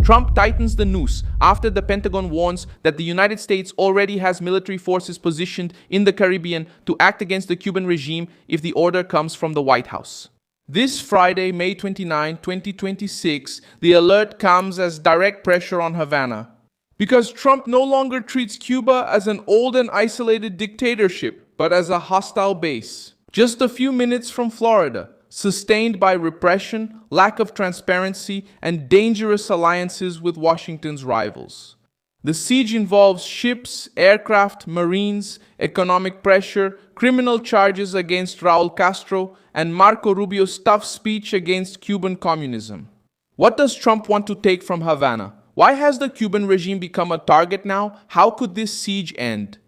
Trump tightens the noose after the Pentagon warns that the United States already has military forces positioned in the Caribbean to act against the Cuban regime if the order comes from the White House. This Friday, May 29, 2026, the alert comes as direct pressure on Havana. Because Trump no longer treats Cuba as an old and isolated dictatorship, but as a hostile base. Just a few minutes from Florida, sustained by repression, lack of transparency, and dangerous alliances with Washington's rivals. The siege involves ships, aircraft, marines, economic pressure, criminal charges against Raul Castro, and Marco Rubio's tough speech against Cuban communism. What does Trump want to take from Havana? Why has the Cuban regime become a target now? How could this siege end?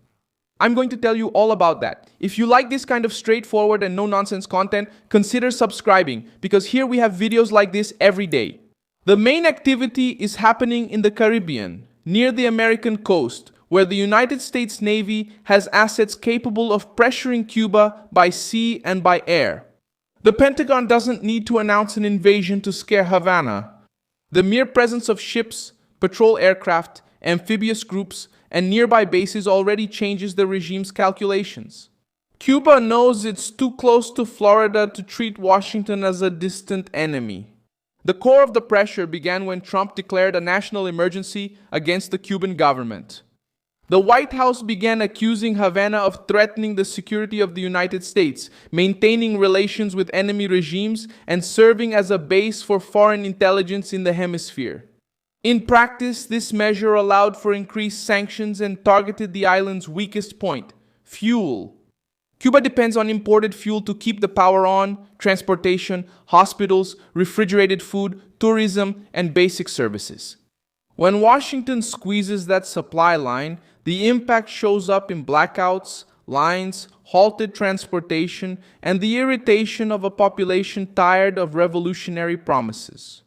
I'm going to tell you all about that. If you like this kind of straightforward and no-nonsense content, consider subscribing, because here we have videos like this every day. The main activity is happening in the Caribbean, near the American coast, where the United States Navy has assets capable of pressuring Cuba by sea and by air. The Pentagon doesn't need to announce an invasion to scare Havana. The mere presence of ships, patrol aircraft, amphibious groups, and nearby bases already changes the regime's calculations. Cuba knows it's too close to Florida to treat Washington as a distant enemy. The core of the pressure began when Trump declared a national emergency against the Cuban government. The White House began accusing Havana of threatening the security of the United States, maintaining relations with enemy regimes, and serving as a base for foreign intelligence in the hemisphere. In practice, this measure allowed for increased sanctions and targeted the island's weakest point: fuel. Cuba depends on imported fuel to keep the power on, transportation, hospitals, refrigerated food, tourism, and basic services. When Washington squeezes that supply line, the impact shows up in blackouts, lines, halted transportation, and the irritation of a population tired of revolutionary promises.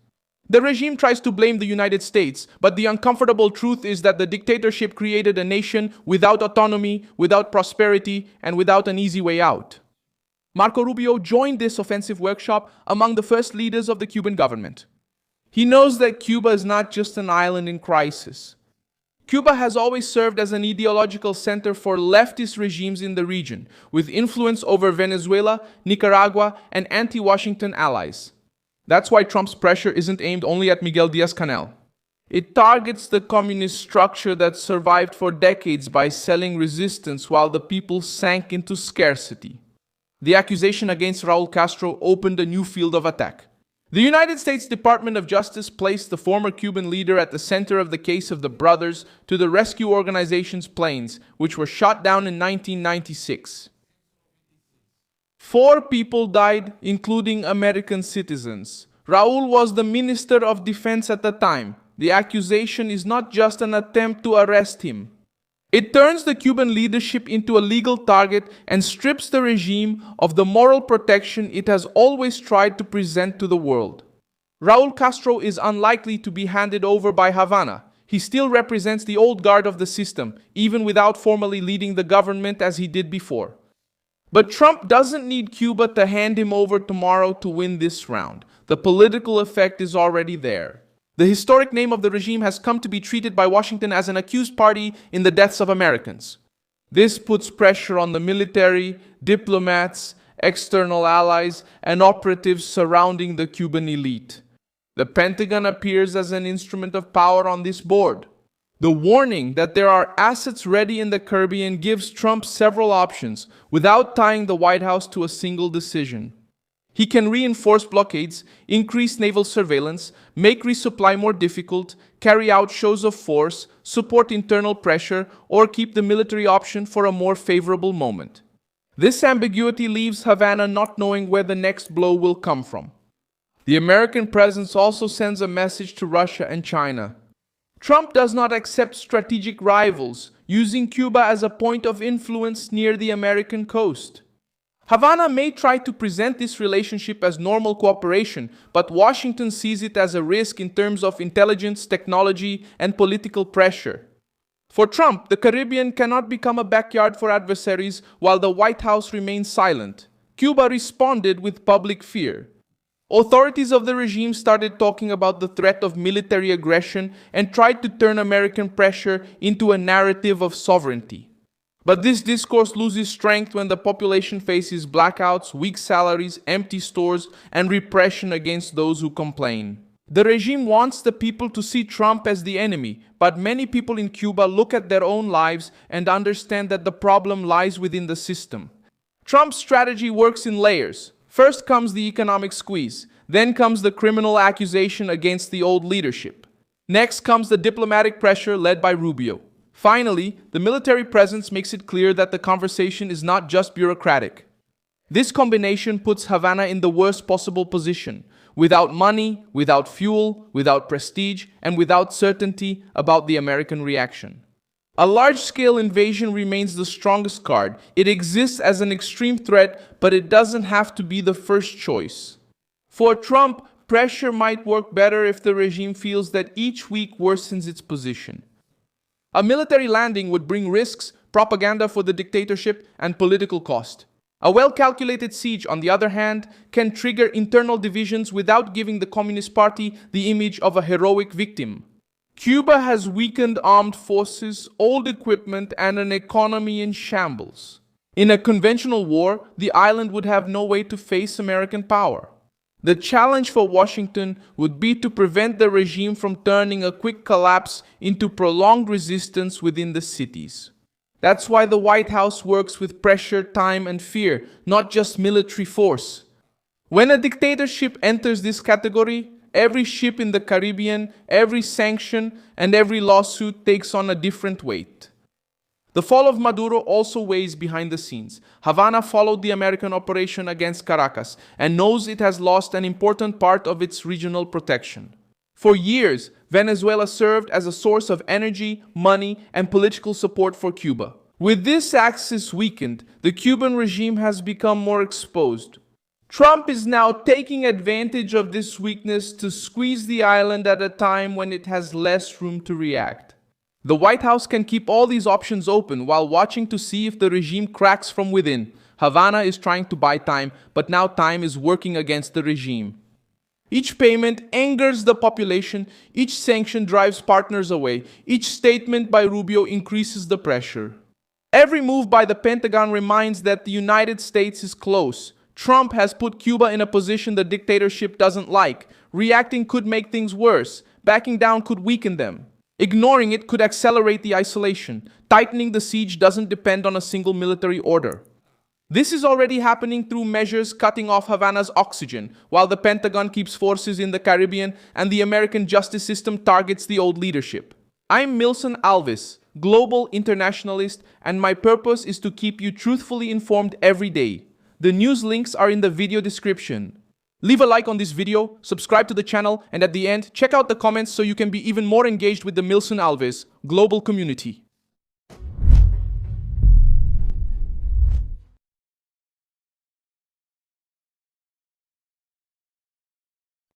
The regime tries to blame the United States, but the uncomfortable truth is that the dictatorship created a nation without autonomy, without prosperity, and without an easy way out. Marco Rubio joined this offensive workshop among the first leaders of the Cuban government. He knows that Cuba is not just an island in crisis. Cuba has always served as an ideological center for leftist regimes in the region, with influence over Venezuela, Nicaragua, and anti-Washington allies. That's why Trump's pressure isn't aimed only at Miguel Díaz-Canel. It targets the communist structure that survived for decades by selling resistance while the people sank into scarcity. The accusation against Raul Castro opened a new field of attack. The United States Department of Justice placed the former Cuban leader at the center of the case of the brothers to the rescue organization's planes, which were shot down in 1996. 4 people died, including American citizens. Raul was the Minister of Defense at the time. The accusation is not just an attempt to arrest him. It turns the Cuban leadership into a legal target and strips the regime of the moral protection it has always tried to present to the world. Raul Castro is unlikely to be handed over by Havana. He still represents the old guard of the system, even without formally leading the government as he did before. But Trump doesn't need Cuba to hand him over tomorrow to win this round. The political effect is already there. The historic name of the regime has come to be treated by Washington as an accused party in the deaths of Americans. This puts pressure on the military, diplomats, external allies, and operatives surrounding the Cuban elite. The Pentagon appears as an instrument of power on this board. The warning that there are assets ready in the Caribbean gives Trump several options without tying the White House to a single decision. He can reinforce blockades, increase naval surveillance, make resupply more difficult, carry out shows of force, support internal pressure, or keep the military option for a more favorable moment. This ambiguity leaves Havana not knowing where the next blow will come from. The American presence also sends a message to Russia and China. Trump does not accept strategic rivals, using Cuba as a point of influence near the American coast. Havana may try to present this relationship as normal cooperation, but Washington sees it as a risk in terms of intelligence, technology, and political pressure. For Trump, the Caribbean cannot become a backyard for adversaries while the White House remains silent. Cuba responded with public fear. Authorities of the regime started talking about the threat of military aggression and tried to turn American pressure into a narrative of sovereignty. But this discourse loses strength when the population faces blackouts, weak salaries, empty stores, and repression against those who complain. The regime wants the people to see Trump as the enemy, but many people in Cuba look at their own lives and understand that the problem lies within the system. Trump's strategy works in layers. First comes the economic squeeze, then comes the criminal accusation against the old leadership. Next comes the diplomatic pressure led by Rubio. Finally, the military presence makes it clear that the conversation is not just bureaucratic. This combination puts Havana in the worst possible position, without money, without fuel, without prestige, and without certainty about the American reaction. A large-scale invasion remains the strongest card. It exists as an extreme threat, but it doesn't have to be the first choice. For Trump, pressure might work better if the regime feels that each week worsens its position. A military landing would bring risks, propaganda for the dictatorship, and political cost. A well-calculated siege, on the other hand, can trigger internal divisions without giving the Communist Party the image of a heroic victim. Cuba has weakened armed forces, old equipment, and an economy in shambles. In a conventional war, the island would have no way to face American power. The challenge for Washington would be to prevent the regime from turning a quick collapse into prolonged resistance within the cities. That's why the White House works with pressure, time, and fear, not just military force. When a dictatorship enters this category, every ship in the Caribbean, every sanction, and every lawsuit takes on a different weight. The fall of Maduro also weighs behind the scenes. Havana followed the American operation against Caracas and knows it has lost an important part of its regional protection. For years, Venezuela served as a source of energy, money, and political support for Cuba. With this axis weakened, the Cuban regime has become more exposed. Trump is now taking advantage of this weakness to squeeze the island at a time when it has less room to react. The White House can keep all these options open while watching to see if the regime cracks from within. Havana is trying to buy time, but now time is working against the regime. Each payment angers the population, each sanction drives partners away, each statement by Rubio increases the pressure. Every move by the Pentagon reminds that the United States is close. Trump has put Cuba in a position the dictatorship doesn't like. Reacting could make things worse. Backing down could weaken them. Ignoring it could accelerate the isolation. Tightening the siege doesn't depend on a single military order. This is already happening through measures cutting off Havana's oxygen, while the Pentagon keeps forces in the Caribbean and the American justice system targets the old leadership. I'm Milson Alves, global internationalist, and my purpose is to keep you truthfully informed every day. The news links are in the video description. Leave a like on this video, subscribe to the channel, and at the end, check out the comments so you can be even more engaged with the Milson Alves global community.